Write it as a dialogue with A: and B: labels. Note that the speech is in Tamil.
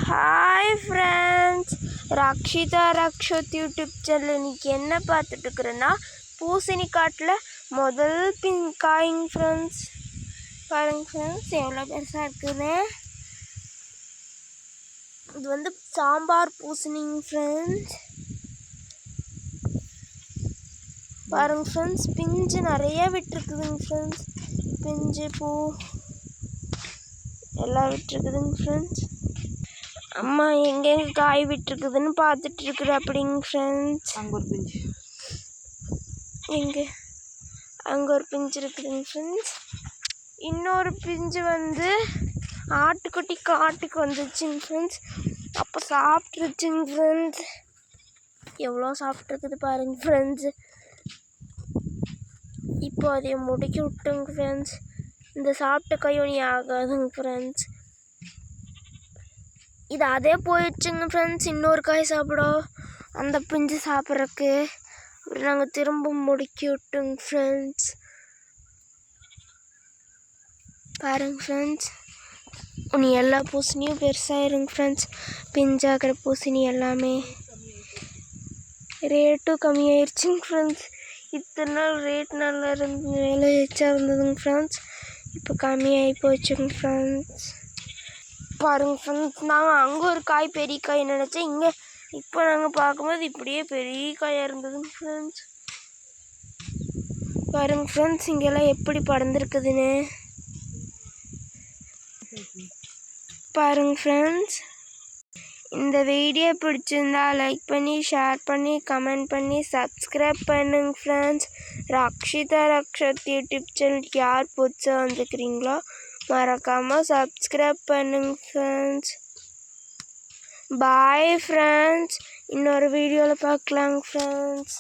A: Hi friends, Rakshitha Rakshath YouTube channel. இன்றைக்கி என்ன பார்த்துட்ருக்குறேன்னா, பூசணிக்காட்டில் முதல் காய்ங்க ஃப்ரெண்ட்ஸ். பாருங்க ஃப்ரெண்ட்ஸ், எவ்வளோ பெருசாக இருக்குதுன்னு. இது வந்து சாம்பார் பூசணிங்க ஃப்ரெண்ட்ஸ். பாருங்க ஃப்ரெண்ட்ஸ், பிஞ்சு நிறைய விட்டுருக்குதுங்க ஃப்ரெண்ட்ஸ். பிஞ்சு பூ எல்லாம் விட்டுருக்குதுங்க ஃப்ரெண்ட்ஸ். அம்மா எங்கெங்கே காய் விட்டுருக்குதுன்னு பார்த்துட்ருக்குற அப்படிங்க ஃப்ரெண்ட்ஸ்.
B: அங்கே ஒரு பிஞ்சு,
A: அங்கே ஒரு பிஞ்சு இருக்குதுங்க ஃப்ரெண்ட்ஸ். இன்னொரு பிஞ்சு வந்து ஆட்டுக்குட்டி காட்டுக்கு வந்துச்சுங்க ஃப்ரெண்ட்ஸ். அப்போ சாப்பிட்ருச்சுங்க ஃப்ரெண்ட்ஸ். எவ்வளோ சாப்பிட்ருக்குது பாருங்க ஃப்ரெண்ட்ஸ். இப்போ அதை முடிக்கி விட்டுங்க ஃப்ரெண்ட்ஸ். இந்த சாப்பிட்ட கையொனி ஆகாதுங்க ஃப்ரெண்ட்ஸ். இது அதே போயிடுச்சுங்க ஃப்ரெண்ட்ஸ். இன்னொரு காய் சாப்பிடும் அந்த பிஞ்சு சாப்பிட்றக்கு. அப்படி நாங்கள் திரும்ப முடுக்கி விட்டோங்க ஃப்ரெண்ட்ஸ். பாருங்க ஃப்ரெண்ட்ஸ், இனி எல்லா பூசணியும் பெருசாகிருங்க ஃப்ரெண்ட்ஸ். பிஞ்சாகிற பூசணி எல்லாமே ரேட்டும் கம்மியாயிருச்சுங்க ஃப்ரெண்ட்ஸ். இத்தனை நாள் ரேட் நல்லா விலை எச்சா இருந்ததுங்க ஃப்ரெண்ட்ஸ். இப்போ கம்மியாகி போச்சுங்க ஃப்ரெண்ட்ஸ். பாருங்க ஃப்ரெண்ட்ஸ், நாங்கள் அங்கே ஒரு காய் பெரிய காய் நினச்சேன். இங்கே இப்போ நாங்கள் பார்க்கும்போது இப்படியே பெரிய காயாக இருந்ததுங்க ஃப்ரெண்ட்ஸ். பாருங்க ஃப்ரெண்ட்ஸ், இங்கெல்லாம் எப்படி படர்ந்துருக்குதுன்னு பாருங்க ஃப்ரெண்ட்ஸ். இந்த வீடியோ பிடிச்சிருந்தா லைக் பண்ணி, ஷேர் பண்ணி, கமெண்ட் பண்ணி, சப்ஸ்கிரைப் பண்ணுங்க ஃப்ரெண்ட்ஸ். ரக்ஷிதா ரக்ஷத் யூடியூப் சேனலுக்கு யார் புதுசாக வந்துருக்கிறீங்களோ மறக்காமல் சப்ஸ்கிரைப் பண்ணுங்க ஃப்ரெண்ட்ஸ். பாய் ஃப்ரெண்ட்ஸ், இன்னொரு வீடியோவில் பார்க்கலாங்க ஃப்ரெண்ட்ஸ்.